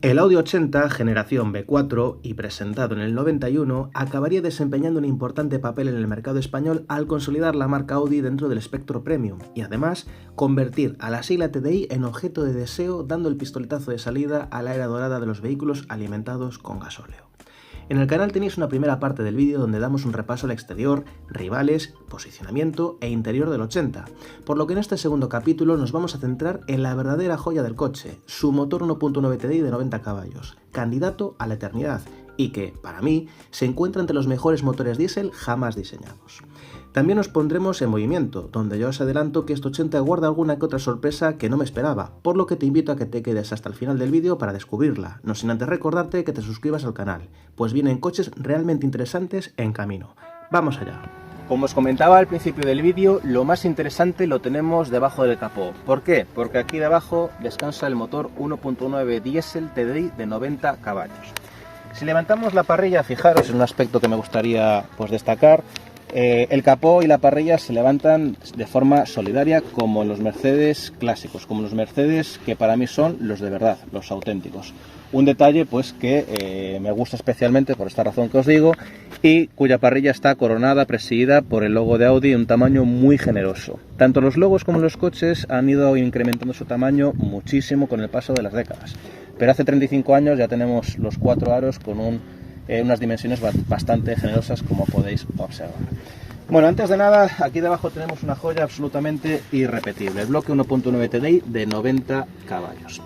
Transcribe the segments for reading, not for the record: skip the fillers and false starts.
El Audi 80 generación B4 y presentado en el 91 acabaría desempeñando un importante papel en el mercado español al consolidar la marca Audi dentro del espectro premium y además convertir a la sigla TDI en objeto de deseo, dando el pistoletazo de salida a la era dorada de los vehículos alimentados con gasóleo. En el canal tenéis una primera parte del vídeo donde damos un repaso al exterior, rivales, posicionamiento e interior del 80, por lo que en este segundo capítulo nos vamos a centrar en la verdadera joya del coche, su motor 1.9 TDI de 90 caballos, candidato a la eternidad y que, para mí, se encuentra entre los mejores motores diésel jamás diseñados. También os pondremos en movimiento, donde yo os adelanto que este 80 guarda alguna que otra sorpresa que no me esperaba, por lo que te invito a que te quedes hasta el final del vídeo para descubrirla, no sin antes recordarte que te suscribas al canal, pues vienen coches realmente interesantes en camino. ¡Vamos allá! Como os comentaba al principio del vídeo, lo más interesante lo tenemos debajo del capó. ¿Por qué? Porque aquí debajo descansa el motor 1.9 diésel TDI de 90 caballos. Si levantamos la parrilla, fijaros, es un aspecto que me gustaría destacar. El capó y la parrilla se levantan de forma solidaria como los Mercedes clásicos, como los Mercedes que para mí son los de verdad, los auténticos. Un detalle que me gusta especialmente por esta razón que os digo y cuya parrilla está coronada, presidida por el logo de Audi en un tamaño muy generoso. Tanto los logos como los coches han ido incrementando su tamaño muchísimo con el paso de las décadas. Pero hace 35 años ya tenemos los 4 aros con unas dimensiones bastante generosas, como podéis observar. Bueno, antes de nada, aquí debajo tenemos una joya absolutamente irrepetible, el bloque 1.9 TDI de 90 caballos.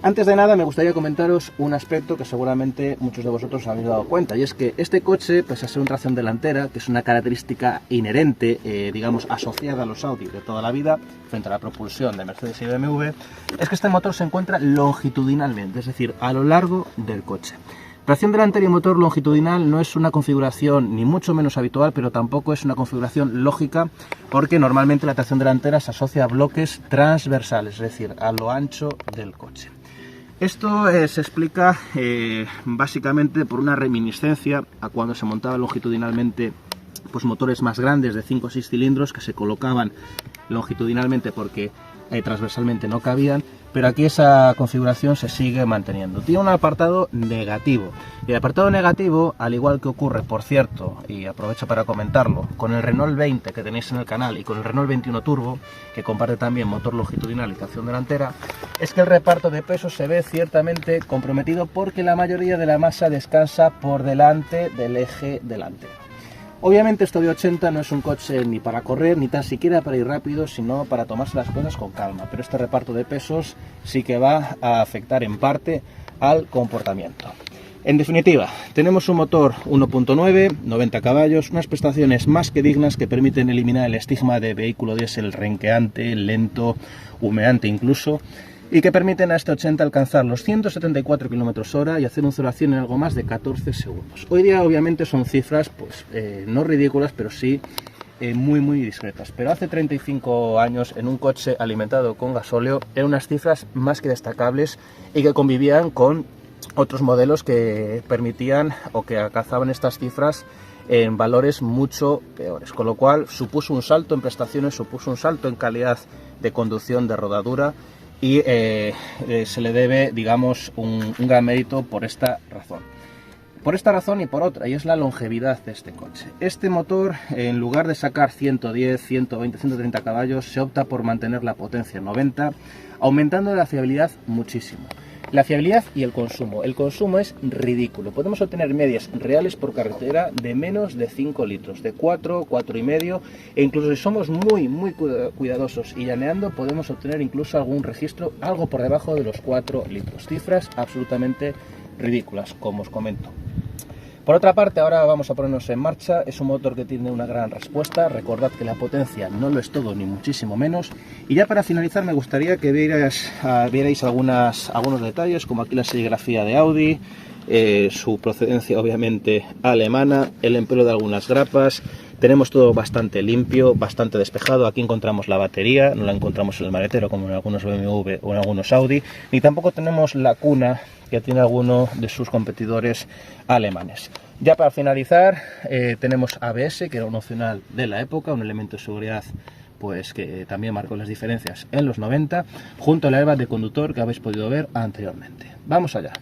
Antes de nada me gustaría comentaros un aspecto que seguramente muchos de vosotros habéis dado cuenta, y es que este coche, pese a ser una tracción delantera, que es una característica inherente, digamos, asociada a los Audi de toda la vida, frente a la propulsión de Mercedes y BMW, es que este motor se encuentra longitudinalmente, es decir, a lo largo del coche. Tracción delantera y motor longitudinal no es una configuración ni mucho menos habitual, pero tampoco es una configuración lógica, porque normalmente la tracción delantera se asocia a bloques transversales, es decir, a lo ancho del coche. Esto se explica básicamente por una reminiscencia a cuando se montaban longitudinalmente motores más grandes de 5 o 6 cilindros que se colocaban longitudinalmente porque transversalmente no cabían, pero aquí esa configuración se sigue manteniendo. Tiene un apartado negativo, y el apartado negativo, al igual que ocurre, por cierto, y aprovecho para comentarlo, con el Renault 20 que tenéis en el canal y con el Renault 21 Turbo, que comparte también motor longitudinal y tracción delantera, es que el reparto de peso se ve ciertamente comprometido porque la mayoría de la masa descansa por delante del eje delantero. Obviamente este Audi 80 no es un coche ni para correr, ni tan siquiera para ir rápido, sino para tomarse las cosas con calma, pero este reparto de pesos sí que va a afectar en parte al comportamiento. En definitiva, tenemos un motor 1.9, 90 caballos, unas prestaciones más que dignas que permiten eliminar el estigma de vehículo diésel renqueante, lento, humeante incluso, y que permiten a este 80 alcanzar los 174 km/h y hacer un 0 a 100 en algo más de 14 segundos. Hoy día obviamente son cifras no ridículas, pero sí muy discretas. Pero hace 35 años en un coche alimentado con gasóleo eran unas cifras más que destacables y que convivían con otros modelos que permitían o que alcanzaban estas cifras en valores mucho peores, con lo cual supuso un salto en prestaciones, supuso un salto en calidad de conducción, de rodadura, y se le debe, digamos, un gran mérito por esta razón. Por esta razón y por otra, y es la longevidad de este coche. Este motor, en lugar de sacar 110, 120, 130 caballos, se opta por mantener la potencia en 90, aumentando la fiabilidad muchísimo. La fiabilidad y el consumo. El consumo es ridículo. Podemos obtener medias reales por carretera de menos de 5 litros, de 4, 4,5, e incluso si somos muy cuidadosos y llaneando, podemos obtener incluso algún registro algo por debajo de los 4 litros. Cifras absolutamente ridículas, como os comento. Por otra parte, ahora vamos a ponernos en marcha. Es un motor que tiene una gran respuesta. Recordad que la potencia no lo es todo, ni muchísimo menos. Y ya para finalizar me gustaría que vierais algunos detalles, como aquí la serigrafía de Audi, su procedencia obviamente alemana, el empleo de algunas grapas. Tenemos todo bastante limpio, bastante despejado. Aquí encontramos la batería, no la encontramos en el maletero como en algunos BMW o en algunos Audi, ni tampoco tenemos la cuna que tiene alguno de sus competidores alemanes. Ya para finalizar, tenemos ABS, que era un opcional de la época, un elemento de seguridad pues que también marcó las diferencias en los 90, junto al airbag de conductor que habéis podido ver anteriormente. Vamos allá.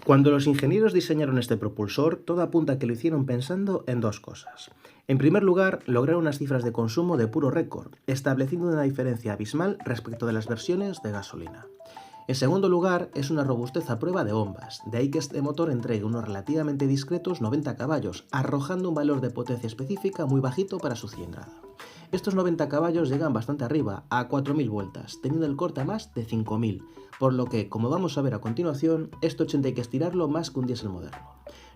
Cuando los ingenieros diseñaron este propulsor, todo apunta a que lo hicieron pensando en dos cosas. En primer lugar, lograron unas cifras de consumo de puro récord, estableciendo una diferencia abismal respecto de las versiones de gasolina. En segundo lugar, es una robustez a prueba de bombas, de ahí que este motor entregue unos relativamente discretos 90 caballos, arrojando un valor de potencia específica muy bajito para su cilindrada. Estos 90 caballos llegan bastante arriba, a 4.000 vueltas, teniendo el corte a más de 5.000, por lo que, como vamos a ver a continuación, este 80 hay que estirarlo más que un diésel moderno.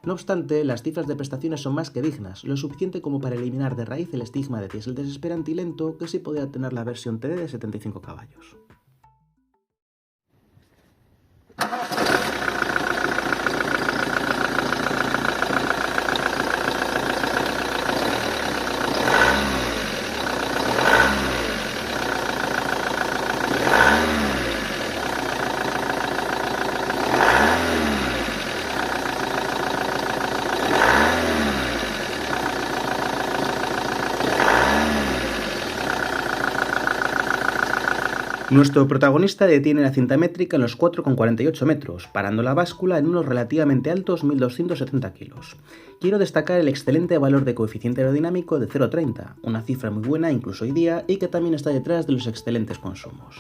No obstante, las cifras de prestaciones son más que dignas, lo suficiente como para eliminar de raíz el estigma de diésel desesperante y lento que sí podía tener la versión TD de 75 caballos. Nuestro protagonista detiene la cinta métrica en los 4,48 metros, parando la báscula en unos relativamente altos 1.270 kilos. Quiero destacar el excelente valor de coeficiente aerodinámico de 0,30, una cifra muy buena incluso hoy día y que también está detrás de los excelentes consumos.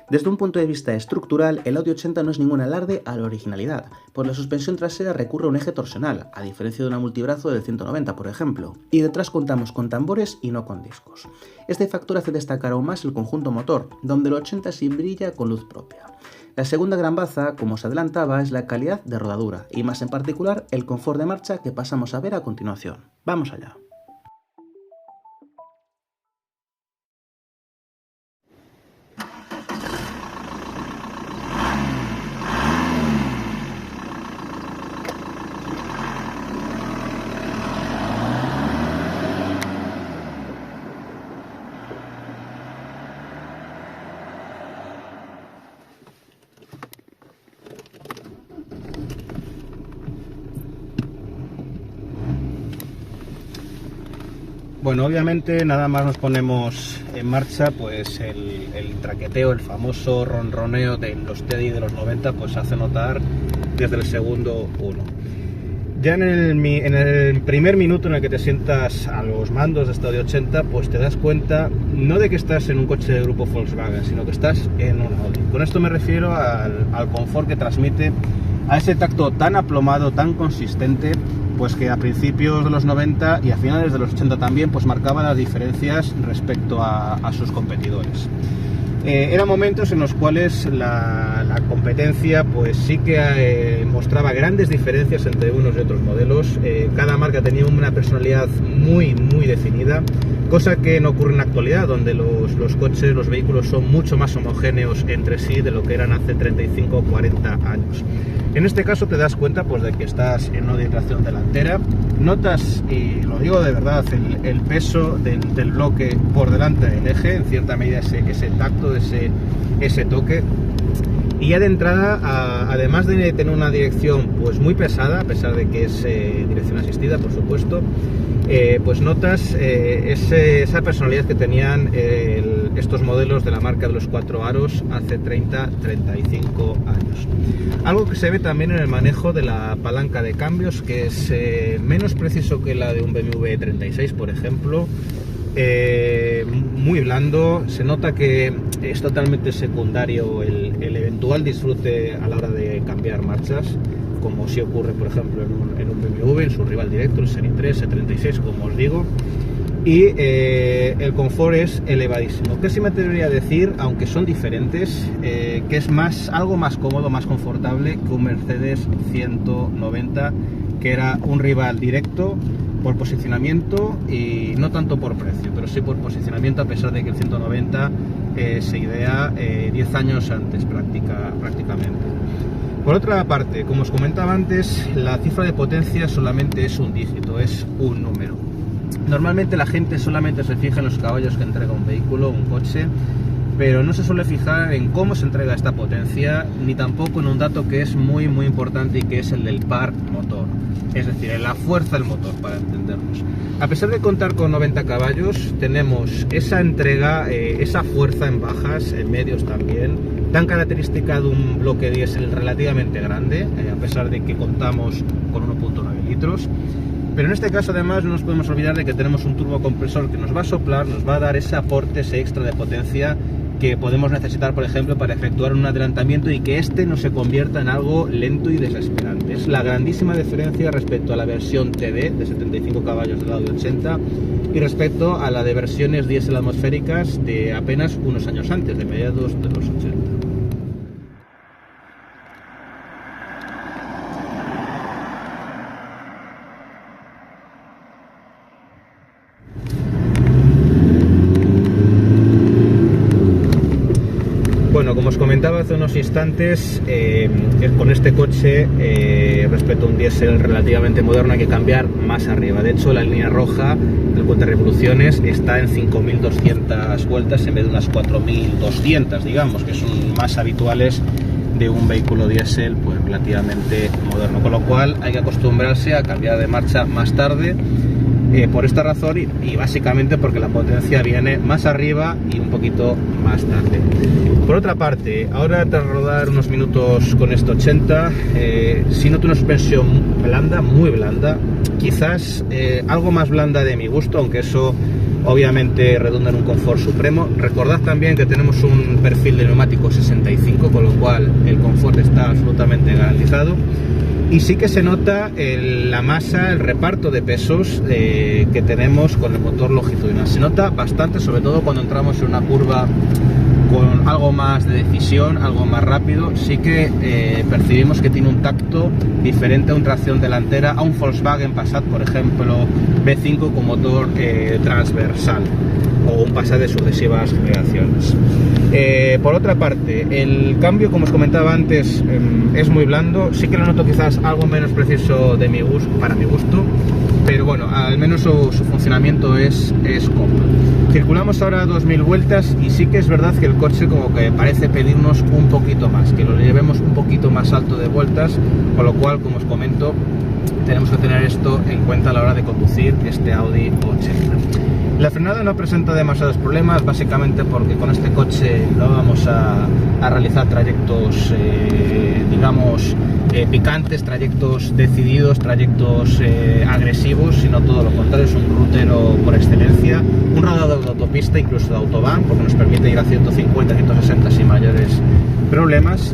Desde un punto de vista estructural, el Audi 80 no es ningún alarde a la originalidad, pues la suspensión trasera recurre a un eje torsional, a diferencia de una multibrazo del 190 por ejemplo, y detrás contamos con tambores y no con discos. Este factor hace destacar aún más el conjunto motor, donde el 80 sí brilla con luz propia. La segunda gran baza, como os adelantaba, es la calidad de rodadura, y más en particular el confort de marcha que pasamos a ver a continuación. ¡Vamos allá! Bueno, obviamente nada más nos ponemos en marcha, pues el traqueteo, el famoso ronroneo de los Teddy de los 90, pues se hace notar desde el segundo 1. Ya en el primer minuto en el que te sientas a los mandos de este Audi 80, pues te das cuenta no de que estás en un coche de grupo Volkswagen, sino que estás en un Audi. Con esto me refiero al confort que transmite, a ese tacto tan aplomado, tan consistente, pues que a principios de los 90 y a finales de los 80 también, pues marcaba las diferencias respecto a sus competidores. Eran momentos en los cuales la competencia pues sí que mostraba grandes diferencias entre unos y otros modelos. Cada marca tenía una personalidad muy definida, cosa que no ocurre en la actualidad, donde los coches, los vehículos son mucho más homogéneos entre sí de lo que eran hace 35 o 40 años. En este caso te das cuenta pues de que estás en una tracción delantera, notas, y lo digo de verdad, el peso del bloque por delante del eje, en cierta medida ese tacto, ese toque. Y ya de entrada, además de tener una dirección pues muy pesada, a pesar de que es dirección asistida, por supuesto, pues notas esa personalidad que tenían estos modelos de la marca de los 4 aros hace 30-35 años. Algo que se ve también en el manejo de la palanca de cambios, que es menos preciso que la de un BMW 36, por ejemplo. Muy blando, se nota que es totalmente secundario el eventual disfrute a la hora de cambiar marchas, como si ocurre por ejemplo en un BMW, en su rival directo, el Serie 3, E36, como os digo. Y el confort es elevadísimo. Casi me atrevería a decir, aunque son diferentes, que es algo más cómodo, más confortable que un Mercedes 190, que era un rival directo por posicionamiento y no tanto por precio, pero sí por posicionamiento, a pesar de que el 190 se idea 10 años antes prácticamente. Por otra parte, como os comentaba antes, la cifra de potencia solamente es un dígito, es un número. Normalmente la gente solamente se fija en los caballos que entrega un vehículo, un coche, pero no se suele fijar en cómo se entrega esta potencia, ni tampoco en un dato que es muy importante y que es el del par motor, es decir, en la fuerza del motor, para entendernos. A pesar de contar con 90 caballos, tenemos esa entrega, esa fuerza en bajas, en medios también, tan característica de un bloque diésel relativamente grande, a pesar de que contamos con 1.9 litros. Pero en este caso además no nos podemos olvidar de que tenemos un turbocompresor que nos va a soplar, nos va a dar ese aporte, ese extra de potencia que podemos necesitar, por ejemplo, para efectuar un adelantamiento y que este no se convierta en algo lento y desesperante. Es la grandísima diferencia respecto a la versión TD de 75 caballos del Audi 80 y respecto a la de versiones diésel atmosféricas de apenas unos años antes, de mediados de los 80. Bueno, como os comentaba hace unos instantes, con este coche, respecto a un diésel relativamente moderno, hay que cambiar más arriba. De hecho, la línea roja del cuenta de revoluciones está en 5.200 vueltas en vez de unas 4.200, digamos, que son más habituales de un vehículo diésel pues relativamente moderno. Con lo cual hay que acostumbrarse a cambiar de marcha más tarde. Por esta razón y básicamente porque la potencia viene más arriba y un poquito más tarde. Por otra parte, ahora tras rodar unos minutos con este 80, si noto una suspensión blanda, muy blanda, quizás algo más blanda de mi gusto, aunque eso obviamente redunda en un confort supremo. Recordad también que tenemos un perfil de neumático 65, con lo cual el confort está absolutamente garantizado. Y sí que se nota la masa, el reparto de pesos que tenemos con el motor longitudinal. Se nota bastante, sobre todo cuando entramos en una curva con algo más de decisión, algo más rápido. Sí que percibimos que tiene un tacto diferente a una tracción delantera, a un Volkswagen Passat, por ejemplo, V5 con motor transversal, o un Passat de sucesivas generaciones. Por otra parte, el cambio, como os comentaba antes, es muy blando. Sí que lo noto quizás algo menos preciso de mi gusto, para mi gusto, pero bueno, al menos su funcionamiento es cómodo. Circulamos ahora a 2000 vueltas y sí que es verdad que el coche como que parece pedirnos un poquito más, que lo llevemos un poquito más alto de vueltas, con lo cual, como os comento, tenemos que tener esto en cuenta a la hora de conducir este Audi 80. La frenada no presenta demasiados problemas, básicamente porque con este coche no vamos a realizar trayectos, digamos, picantes, trayectos decididos, trayectos agresivos, sino todo lo contrario, es un rutero por excelencia, un rodado de autopista, incluso de autobahn, porque nos permite ir a 150, 160 sin mayores problemas.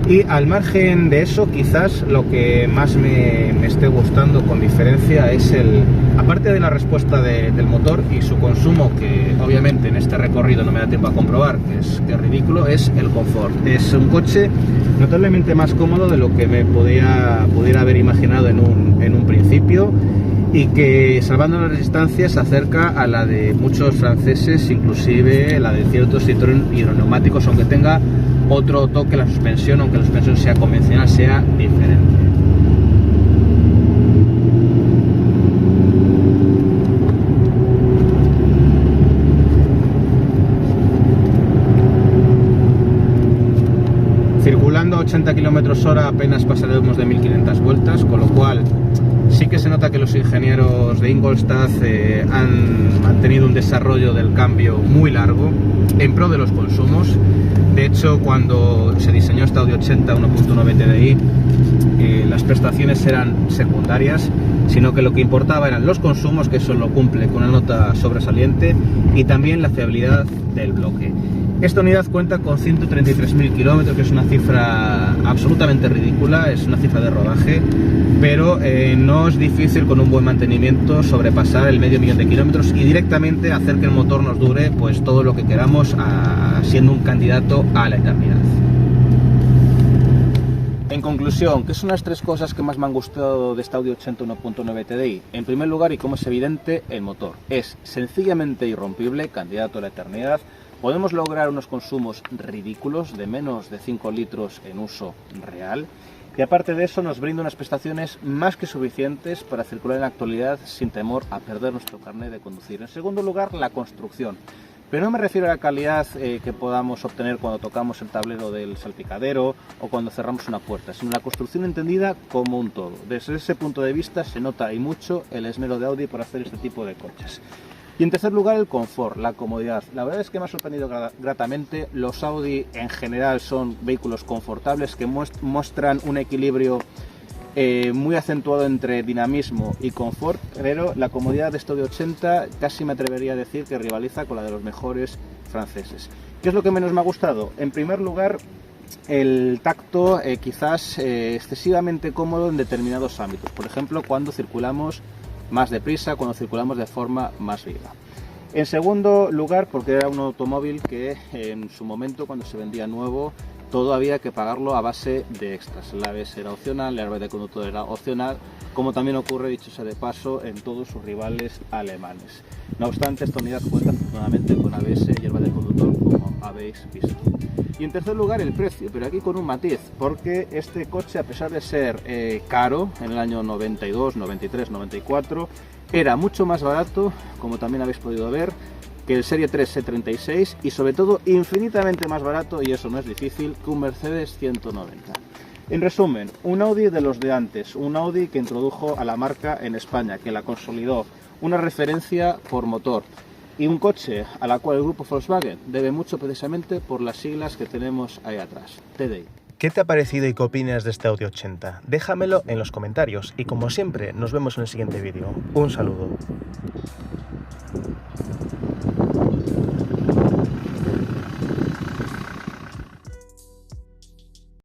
Y al margen de eso, quizás lo que más me esté gustando con diferencia es aparte de la respuesta del motor y su consumo, que obviamente en este recorrido no me da tiempo a comprobar, que es ridículo, es el confort. Es un coche notablemente más cómodo de lo que me pudiera haber imaginado en un principio, y que, salvando las distancias, se acerca a la de muchos franceses, inclusive la de ciertos Citroën hidroneumáticos, aunque tenga otro toque la suspensión, aunque la suspensión sea convencional, sea diferente. Circulando a 80 km/h apenas pasaremos de 1500 vueltas, con lo cual sí que se nota que los ingenieros de Ingolstadt han mantenido un desarrollo del cambio muy largo en pro de los consumos. De hecho, cuando se diseñó esta Audi 80 1.9 TDI, las prestaciones eran secundarias, sino que lo que importaba eran los consumos, que eso lo cumple con una nota sobresaliente, y también la fiabilidad del bloque. Esta unidad cuenta con 133.000 kilómetros, que es una cifra absolutamente ridícula, es una cifra de rodaje, pero no es difícil con un buen mantenimiento sobrepasar el 500.000 de kilómetros y directamente hacer que el motor nos dure pues todo lo que queramos, siendo un candidato a la eternidad. En conclusión, ¿qué son las tres cosas que más me han gustado de esta Audi 80 1.9 TDI? En primer lugar, y como es evidente, el motor. Es sencillamente irrompible, candidato a la eternidad. Podemos lograr unos consumos ridículos de menos de 5 litros en uso real, y aparte de eso nos brinda unas prestaciones más que suficientes para circular en la actualidad sin temor a perder nuestro carnet de conducir. En segundo lugar, la construcción. Pero no me refiero a la calidad que podamos obtener cuando tocamos el tablero del salpicadero o cuando cerramos una puerta, sino la construcción entendida como un todo. Desde ese punto de vista se nota y mucho el esmero de Audi por hacer este tipo de coches. Y en tercer lugar, el confort, la comodidad. La verdad es que me ha sorprendido gratamente. Los Audi en general son vehículos confortables que muestran un equilibrio muy acentuado entre dinamismo y confort, pero la comodidad de este Audi 80 casi me atrevería a decir que rivaliza con la de los mejores franceses. ¿Qué es lo que menos me ha gustado? En primer lugar, el tacto quizás excesivamente cómodo en determinados ámbitos, por ejemplo cuando circulamos más deprisa, cuando circulamos de forma más viva. En segundo lugar, porque era un automóvil que en su momento, cuando se vendía nuevo, todo había que pagarlo a base de extras. El ABS era opcional, el airbag de conductor era opcional, como también ocurre, dicho sea de paso, en todos sus rivales alemanes. No obstante, esta unidad cuenta afortunadamente con ABS y airbag de conductor, como habéis visto. Y en tercer lugar, el precio, pero aquí con un matiz, porque este coche, a pesar de ser caro, en el año 92, 93, 94, era mucho más barato, como también habéis podido ver, que el Serie 3 C36 y sobre todo infinitamente más barato, y eso no es difícil, que un Mercedes 190. En resumen, un Audi de los de antes, un Audi que introdujo a la marca en España, que la consolidó, una referencia por motor y un coche a la cual el grupo Volkswagen debe mucho precisamente por las siglas que tenemos ahí atrás, TDI. ¿Qué te ha parecido y qué opinas de este Audi 80? Déjamelo en los comentarios y como siempre nos vemos en el siguiente vídeo. Un saludo.